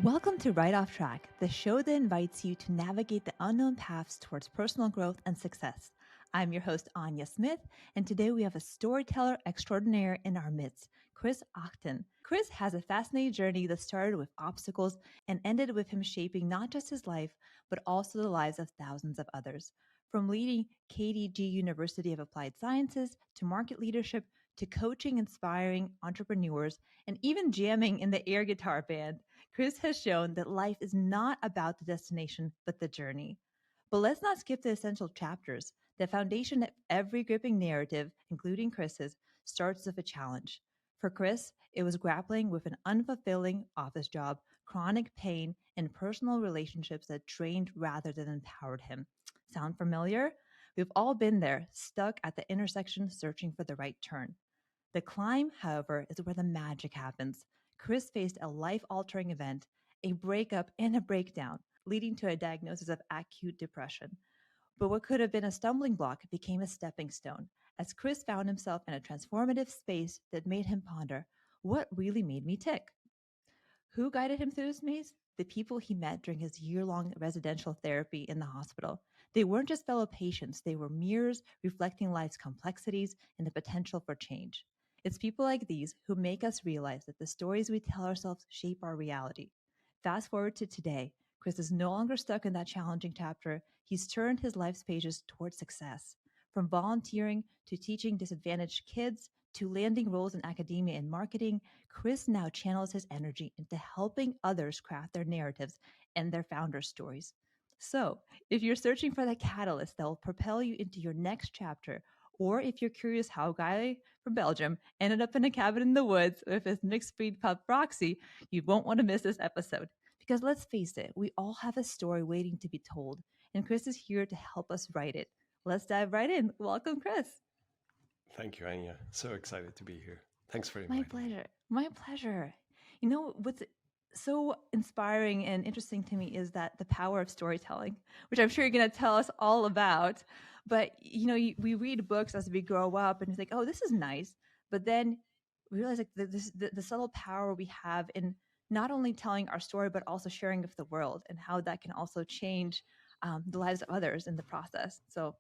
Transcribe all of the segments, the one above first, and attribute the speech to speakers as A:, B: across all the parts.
A: Welcome to Right Off Track, the show that invites you to navigate the unknown paths towards personal growth and success. I'm your host, Anya Smith, and today we have a storyteller extraordinaire in our midst, Kris Achten. Kris has a fascinating journey that started with obstacles and ended with him shaping not just his life, but also the lives of thousands of others. From leading KDG University of Applied Sciences to market leadership to coaching inspiring entrepreneurs and even jamming in the air guitar band, Kris has shown that life is not about the destination, but the journey. But let's not skip the essential chapters. The foundation of every gripping narrative, including Kris's, starts with a challenge. For Kris, it was grappling with an unfulfilling office job, chronic pain, and personal relationships that drained rather than empowered him. Sound familiar? We've all been there, stuck at the intersection searching for the right turn. The climb, however, is where the magic happens. Kris faced a life-altering event, a breakup and a breakdown, leading to a diagnosis of acute depression. But what could have been a stumbling block became a stepping stone, as Kris found himself in a transformative space that made him ponder, what really made me tick? Who guided him through this maze? The people he met during his year-long residential therapy in the hospital. They weren't just fellow patients, they were mirrors reflecting life's complexities and the potential for change. It's people like these who make us realize that the stories we tell ourselves shape our reality. Fast forward to today, Kris is no longer stuck in that challenging chapter. He's turned his life's pages towards success. From volunteering to teaching disadvantaged kids to landing roles in academia and marketing, Kris now channels his energy into helping others craft their narratives and their founder stories. So, if you're searching for the catalyst that will propel you into your next chapter, or if you're curious how a guy from Belgium ended up in a cabin in the woods with his mixed breed pup Roxy, you won't want to miss this episode. Because let's face it, we all have a story waiting to be told, and Kris is here to help us write it. Let's dive right in. Welcome, Kris.
B: Thank you, Anya. So excited to be here. Thanks for
A: My
B: inviting me.
A: pleasure. My pleasure. You know, what's so inspiring and interesting to me is that the power of storytelling, which I'm sure you're going to tell us all about. But, we read books as we grow up and you think, oh, this is nice. But then we realize like the subtle power we have in not only telling our story, but also sharing with the world and how that can also change the lives of others in the process. So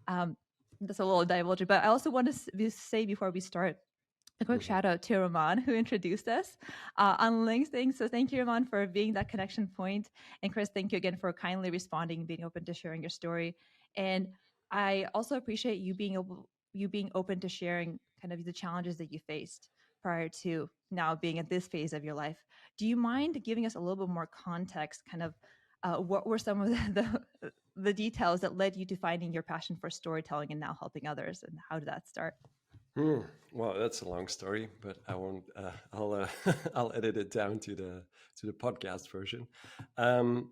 A: um, that's a little divulge. But I also want to say before we start, a quick shout out to Rahman who introduced us on LinkedIn. So thank you, Rahman, for being that connection point. And Kris, thank you again for kindly responding and being open to sharing your story. And I also appreciate you being open to sharing kind of the challenges that you faced prior to now being at this phase of your life. Do you mind giving us a little bit more context, kind of what were some of the details that led you to finding your passion for storytelling and now helping others? And how did that start?
B: Well, that's a long story, but I won't. I'll I'll edit it down to the podcast version. Um,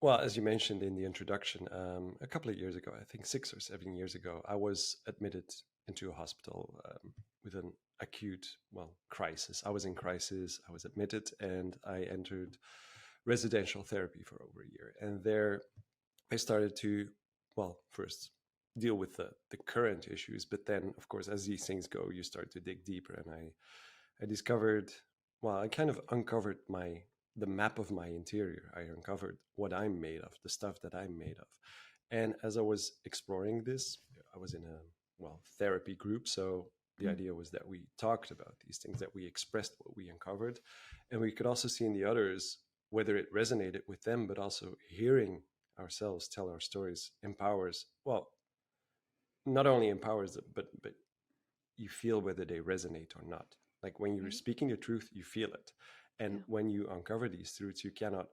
B: well, as you mentioned in the introduction, a couple of years ago, I think 6 or 7 years ago, I was admitted into a hospital with an acute, crisis. I was in crisis. I was admitted, and I entered residential therapy for over a year. And there, I started to, first deal with the current issues, but then, of course, as these things go, you start to dig deeper. And I discovered, I kind of uncovered the map of my interior. I uncovered what I'm made of, the stuff that I'm made of. And as I was exploring this, I was in a therapy group. So the idea was that we talked about these things, that we expressed what we uncovered, and we could also see in the others whether it resonated with them, but also hearing ourselves tell our stories empowers, not only empowers them, but you feel whether they resonate or not. Like when you're speaking the truth, you feel it. And when you uncover these truths, you cannot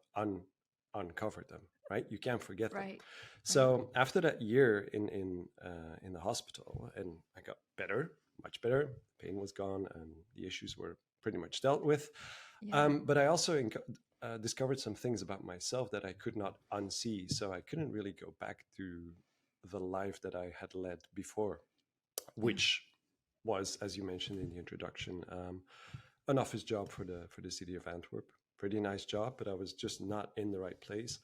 B: uncover them, right? You can't forget them. So after that year in the hospital, and I got better, much better. Pain was gone, and the issues were pretty much dealt with. But I also discovered some things about myself that I could not unsee. So I couldn't really go back to the life that I had led before, which was, as you mentioned in the introduction, an office job for the city of Antwerp. Pretty nice job, but I was just not in the right place.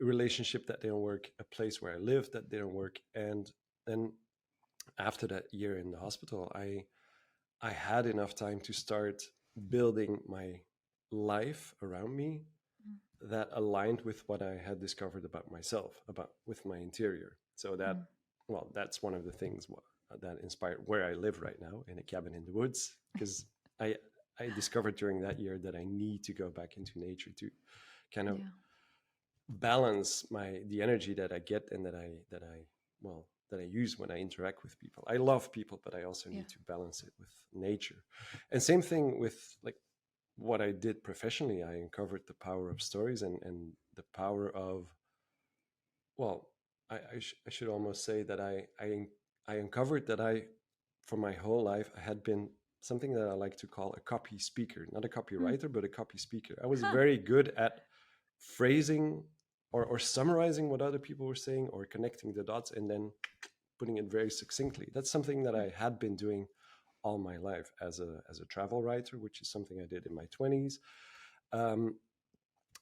B: A relationship that didn't work, a place where I lived that didn't work. And then after that year in the hospital, I had enough time to start building my life around me that aligned with what I had discovered about myself, about with my interior. So that,
A: Mm.
B: well, that's one of the things that inspired where I live right now, in a cabin in the woods, because I I discovered during that year that I need to go back into nature to kind of
A: Yeah.
B: balance the energy that I get and that I use when I interact with people. I love people, but I also
A: Yeah.
B: need to balance it with nature. And same thing with like what I did professionally. I uncovered the power of stories and the power of, well, I should almost say that I uncovered that for my whole life, I had been something that I like to call a copy speaker, not a
A: Mm.
B: copywriter, but a copy speaker. I was
A: Huh.
B: very good at phrasing or summarizing what other people were saying or connecting the dots and then putting it very succinctly. That's something that
A: Mm.
B: I had been doing all my life as a travel writer, which is something I did in my 20s. Um,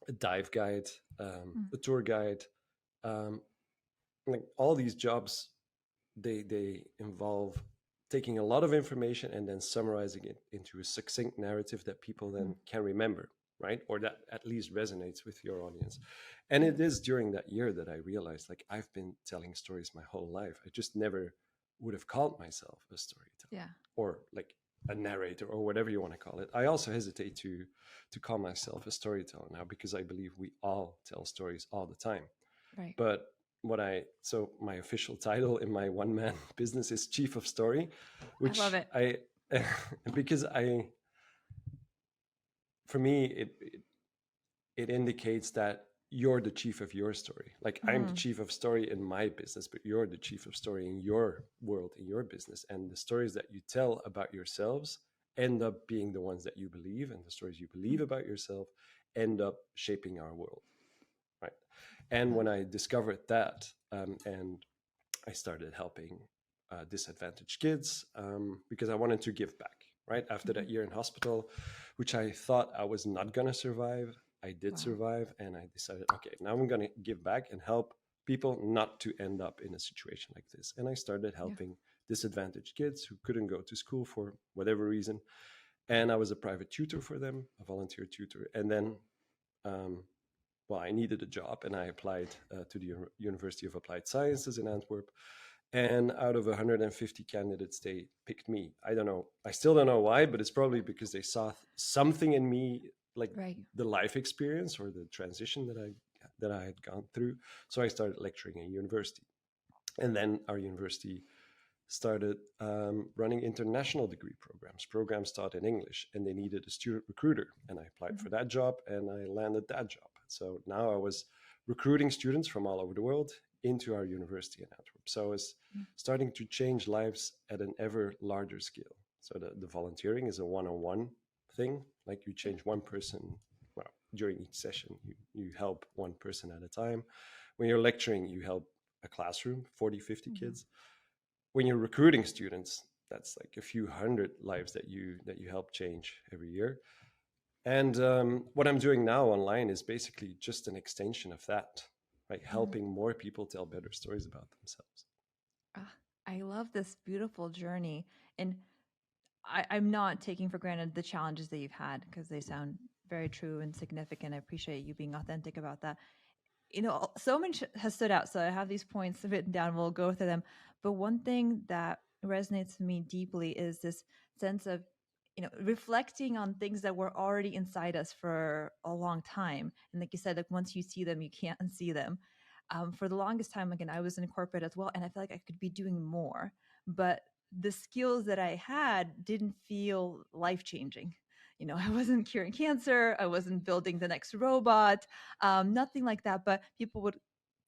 B: a dive guide,
A: Mm.
B: a tour guide, um, like all these jobs, they involve taking a lot of information and then summarizing it into a succinct narrative that people
A: Mm.
B: then can remember, right? Or that at least resonates with your audience. And
A: Yeah.
B: it is during that year that I realized, like, I've been telling stories my whole life. I just never would have called myself a storyteller
A: Yeah.
B: or like a narrator or whatever you want to call it. I also hesitate to call myself a storyteller now because I believe we all tell stories all the time.
A: Right.
B: But so my official title in my one man business is chief of story,
A: I love
B: which
A: it.
B: I because I for me it indicates that you're the chief of your story. Like, I'm the
A: Mm.
B: chief of story in my business, but you're the chief of story in your world, in your business. And the stories that you tell about yourselves end up being the ones that you believe, and the stories you
A: Mm.
B: believe about yourself end up shaping our world, right? And
A: Love
B: when
A: it.
B: I discovered that, and I started helping disadvantaged kids because I wanted to give back. Right after
A: Mhm.
B: that year in hospital, which I thought I was not gonna survive, I did
A: Wow.
B: survive, and I decided, okay, now I'm gonna give back and help people not to end up in a situation like this. And I started
A: Yeah.
B: helping disadvantaged kids who couldn't go to school for whatever reason, and I was a private tutor for them, a volunteer tutor. And then um, well, I needed a job and I applied to the University of Applied Sciences in Antwerp. And out of 150 candidates, they picked me. I don't know. I still don't know why, but it's probably because they saw something in me, like
A: Right.
B: the life experience or the transition that I had gone through. So I started lecturing in university, and then our university started running international degree programs taught in English, and they needed a student recruiter. And I applied
A: Mhm.
B: for that job and I landed that job. So now I was recruiting students from all over the world into our university in Antwerp. So I was
A: Yeah.
B: starting to change lives at an ever larger scale. So the volunteering is a one-on-one thing. Like, you
A: Yeah.
B: change one person, well, during each session, you help one person at a time. When you're lecturing, you help a classroom, 40, 50
A: Mhm.
B: kids. When you're recruiting students, that's like a few hundred lives that you help change every year. And what I'm doing now online is basically just an extension of that, like
A: Mm.
B: helping more people tell better stories about themselves.
A: Ah, I love this beautiful journey. And I'm not taking for granted the challenges that you've had because they sound very true and significant. I appreciate you being authentic about that. So much has stood out. So I have these points written down. We'll go through them. But one thing that resonates with me deeply is this sense of, reflecting on things that were already inside us for a long time. And like you said, like once you see them, you can't unsee them. For the longest time, again, I was in corporate as well, and I feel like I could be doing more, but the skills that I had didn't feel life changing. I wasn't curing cancer. I wasn't building the next robot, nothing like that. But people would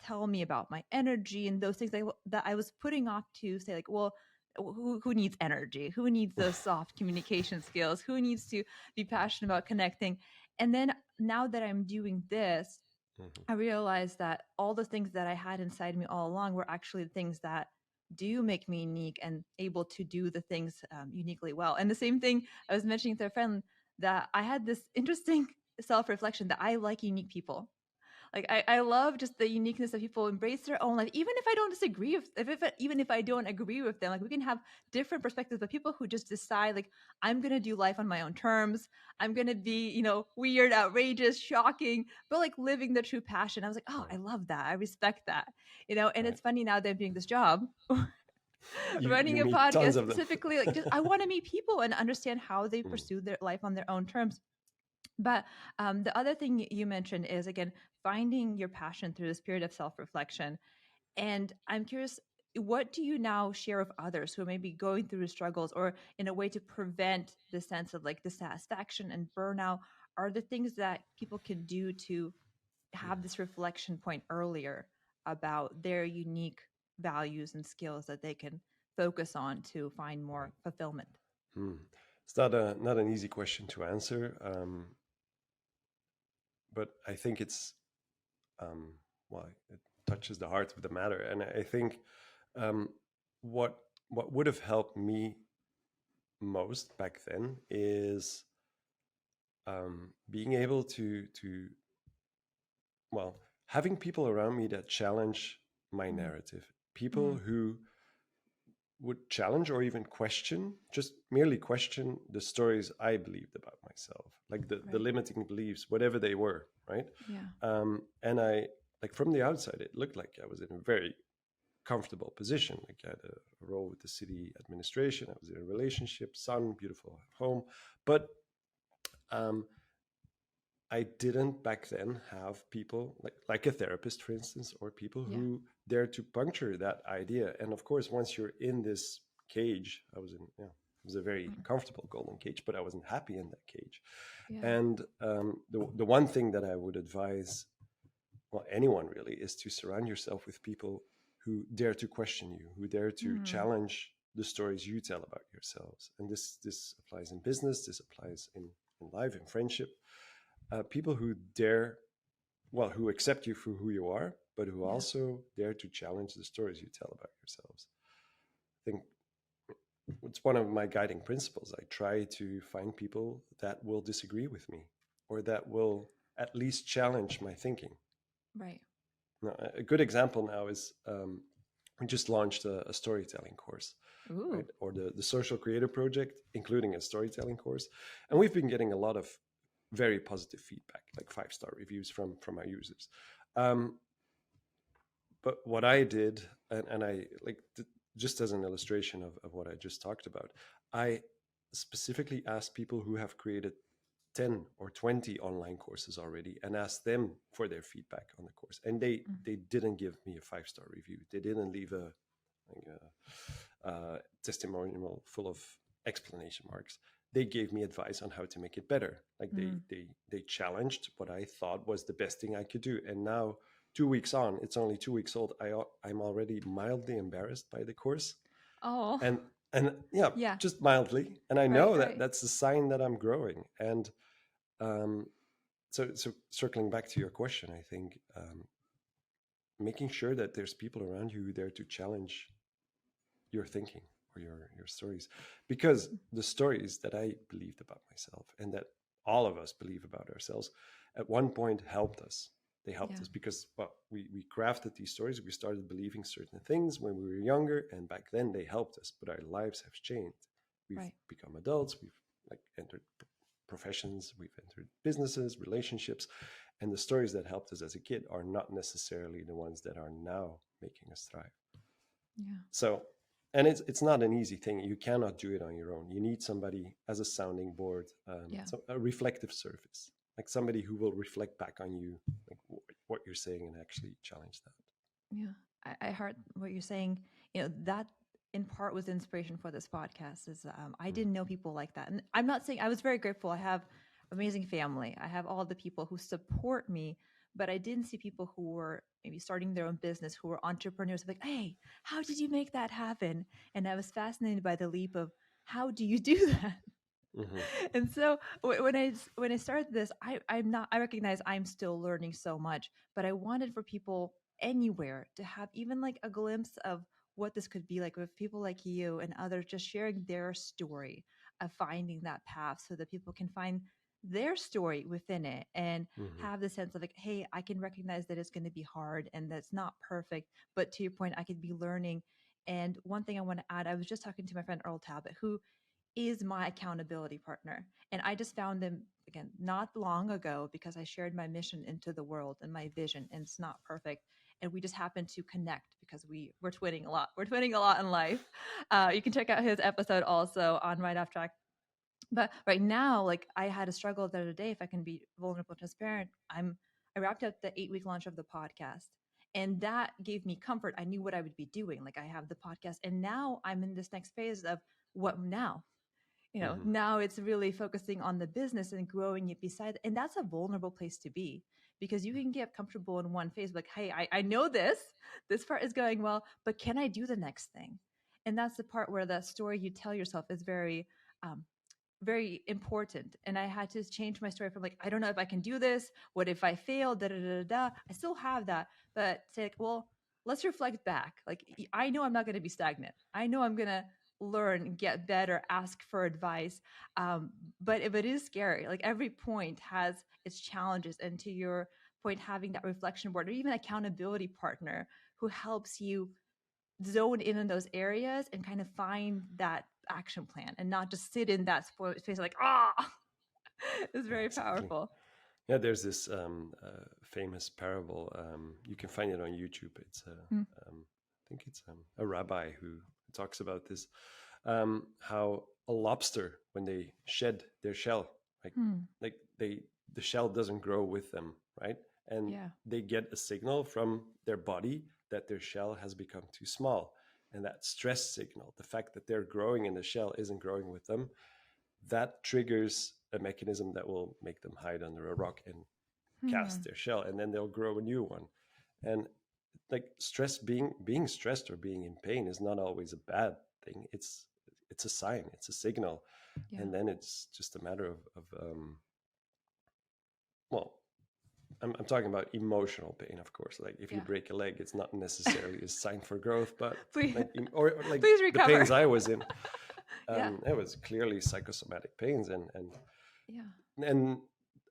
A: tell me about my energy and those things that I was putting off to say, like, well, who needs energy? Who needs those soft communication skills? Who needs to be passionate about connecting? And then now that I'm doing this,
B: Mhm.
A: I realized that all the things that I had inside me all along were actually the things that do make me unique and able to do the things uniquely well. And the same thing I was mentioning to a friend, that I had this interesting self reflection that I like unique people. Like I love just the uniqueness that people embrace their own life, even if I don't disagree with, even if I don't agree with them. Like we can have different perspectives, but people who just decide like I'm gonna do life on my own terms. I'm gonna be, weird, outrageous, shocking, but like living the true passion. I was like, oh, I
B: Right.
A: love that. I respect that. And
B: Right.
A: it's funny now that I'm doing this job,
B: You
A: running a
B: meet
A: podcast
B: tons of them.
A: specifically, like just I want to meet people and understand how they
B: Mm,
A: pursue their life on their own terms. But the other thing you mentioned is, again, finding your passion through this period of self reflection. And I'm curious, what do you now share with others who may be going through struggles, or in a way to prevent the sense of like dissatisfaction and burnout? Are there things that people can do to have this reflection point earlier about their unique values and skills that they can focus on to find more
B: right.
A: fulfillment?
B: Hmm. It's not an easy question to answer, but I think it's um, well, it touches the heart of the matter, and I think um, what what would have helped me most back then is being able to well, having people around me that challenge my
A: Mm,
B: narrative, people
A: mm,
B: who would challenge or even question, just merely question the stories I believed about myself, like the
A: right.
B: limiting beliefs, whatever they were, right?
A: Yeah.
B: And I, like from the outside, it looked like I was in a very comfortable position. Like I had a role with the city administration, I was in a relationship, son, beautiful home. But um, I didn't back then have people like a therapist, for instance, or people
A: Yeah.
B: who dare to puncture that idea. And of course, once you're in this cage, I was in, yeah, it was a very
A: Mm,
B: comfortable golden cage, but I wasn't happy in that cage.
A: yeah.
B: And the one thing that I would advise, well, anyone really, is to surround yourself with people who dare to question you, who dare to
A: Mm,
B: challenge the stories you tell about yourselves. And this applies in business, this applies in life, in friendship. People who dare, well, who accept you for who you are, but who
A: yeah.
B: also dare to challenge the stories you tell about yourselves. I think it's one of my guiding principles. I try to find people that will disagree with me or that will at least challenge my thinking.
A: Right.
B: Now, a good example now is we just launched a storytelling course,
A: Ooh.
B: right? Or the social creator project, including a storytelling course. And we've been getting a lot of very positive feedback, like 5-star reviews from our users. Um, but what I did, and I like just as an illustration of what I just talked about, I specifically asked people who have created 10 or 20 online courses already and asked them for their feedback on the course, and
A: Mm,
B: they didn't give me a 5-star review. They didn't leave like testimonial full of explanation marks. They gave me advice on how to make it better. Like
A: mm.
B: they challenged what I thought was the best thing I could do. And now 2 weeks on, it's only 2 weeks old, I'm already mildly embarrassed by the course.
A: Oh,
B: And yeah,
A: yeah.
B: just mildly. And I
A: Right.
B: know that
A: Right.
B: that's a sign that I'm growing. And um, so circling back to your question, I think making sure that there's people around you who dare to challenge your thinking or your stories, because the stories that I believed about myself and that all of us believe about ourselves at one point helped us. They helped
A: Yeah.
B: us because, well, we crafted these stories, we started believing certain things when we were younger, and back then they helped us, but our lives have changed. We've
A: Right.
B: become adults, we've like entered professions, we've entered businesses, relationships, and the stories that helped us as a kid are not necessarily the ones that are now making us thrive.
A: Yeah.
B: So, and it's not an easy thing. You cannot do it on your own. You need somebody as a sounding board,
A: Yeah.
B: so a reflective surface, like somebody who will reflect back on you, like what you're saying, and actually challenge that.
A: Yeah. I heard what you're saying. That in part was inspiration for this podcast. Is I
B: Mm,
A: didn't know people like that, and I'm not saying I was very grateful. I have amazing family. I have all the people who support me, but I didn't see people who were maybe starting their own business, who were entrepreneurs. Like, hey, how did you make that happen? And I was fascinated by the leap of how do you do that?
B: mhm,
A: And so when I started this, I'm not, I recognize I'm still learning so much, but I wanted for people anywhere to have even like a glimpse of what this could be like, with people like you and others just sharing their story of finding that path, so that people can find their story within it and
B: Hmm.
A: have the sense of like, hey, I can recognize that it's going to be hard and that's not perfect, but to your point, I could be learning. And one thing I want to add, I was just talking to my friend Earl Talbot, who is my accountability partner. And I just found them again not long ago because I shared my mission into the world and my vision, and it's not perfect. And we just happened to connect because we're twinning a lot. We're twinning a lot in life. You can check out his episode also on Right Off Track. But right now, like I had a struggle the other day. If I can be vulnerable and transparent, I wrapped up the 8 week launch of the podcast, and that gave me comfort. I knew what I would be doing. Like I have the podcast, and now I'm in this next phase of what now.
B: Hmm.
A: Now it's really focusing on the business and growing it beside, and that's a vulnerable place to be because you can get comfortable in one phase, like, hey, I know this part is going well, but can I do the next thing? And that's the part where the story you tell yourself is um, very important. And I had to change my story from like, I don't know if I can do this. What if I fail? Da da da da. I still have that, but say like, well, let's reflect back. Like, I know I'm not going to be stagnant. I know I'm going to learn, get better, ask for advice. But if it is scary, like every point has its challenges. And to your point, having that reflection board or even accountability partner who helps you zone in those areas and kind of find that action plan and not just sit in that space like it's
B: Yeah,
A: very
B: exactly.
A: powerful.
B: Yeah, there's this famous parable. You can find it on YouTube.
A: Mm,
B: I think it's a rabbi who talks about this. How a lobster, when they shed their shell, like
A: mm,
B: like they the shell doesn't grow with them, right? And
A: yeah,
B: they get a signal from their body that their shell has become too small, and that stress signal, the fact that they're growing and the shell isn't growing with them, that triggers a mechanism that will make them hide under a rock and cast
A: mm,
B: their shell, and then they'll grow a new one. And like stress, being stressed or being in pain is not always a bad thing. It's a sign, it's a signal.
A: yeah,
B: And then it's just a matter of well, I'm talking about emotional pain, of course. Like if you
A: yeah.
B: break a leg, it's not necessarily a sign for growth, but
A: please
B: like or like
A: please
B: the
A: recover.
B: pains I was in,
A: Yeah,
B: it was clearly psychosomatic pains,
A: yeah,
B: and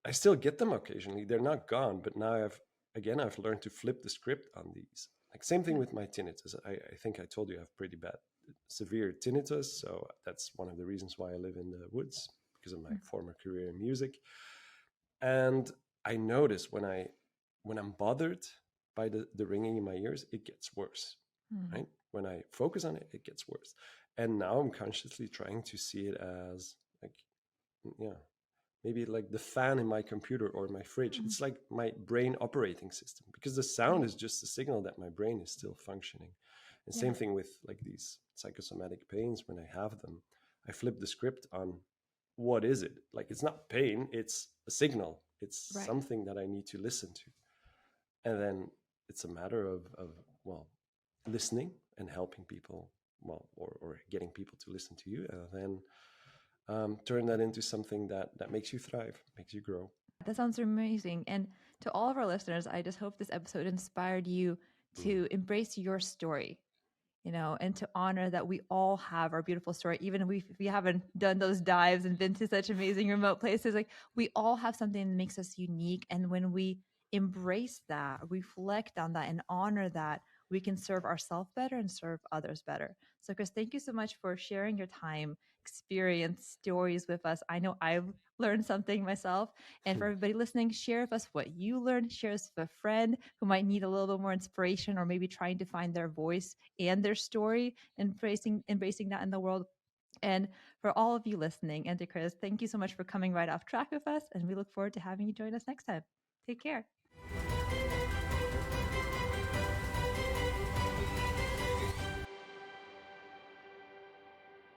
B: I still get them occasionally. They're not gone, but now I've learned to flip the script on these. Like same thing
A: yeah,
B: with my tinnitus. I think I told you I have pretty bad, severe tinnitus, so that's one of the reasons why I live in the woods because of my
A: mm,
B: former career in music. And I notice when I'm bothered by the ringing in my ears, it gets worse.
A: mm,
B: Right? When I focus on it, it gets worse. And now I'm consciously trying to see it as like, yeah, maybe like the fan in my computer or my fridge.
A: mm,
B: It's like my brain operating system because the sound
A: right,
B: is just a signal that my brain is still functioning. And
A: yeah,
B: same thing with like these psychosomatic pains. When I have them, I flip the script on what is it? Like it's not pain, it's a signal. It's
A: right.
B: something that I need to listen to. And then it's a matter of well, listening and helping people, well, or getting people to listen to you, and then turn that into something that makes you thrive, makes you grow.
A: That sounds amazing. And to all of our listeners, I just hope this episode inspired you
B: Mm.
A: to embrace your story, and to honor that we all have our beautiful story, even if we haven't done those dives and been to such amazing remote places. Like we all have something that makes us unique. And when we embrace that, reflect on that, and honor that, we can serve ourselves better and serve others better. So, Kris, thank you so much for sharing your time, experience, stories with us. I know I've learned something myself. And for everybody listening, share with us what you learned. Share us with a friend who might need a little bit more inspiration or maybe trying to find their voice and their story, embracing that in the world. And for all of you listening, and to Kris, thank you so much for coming right off track with us. And we look forward to having you join us next time. Take care.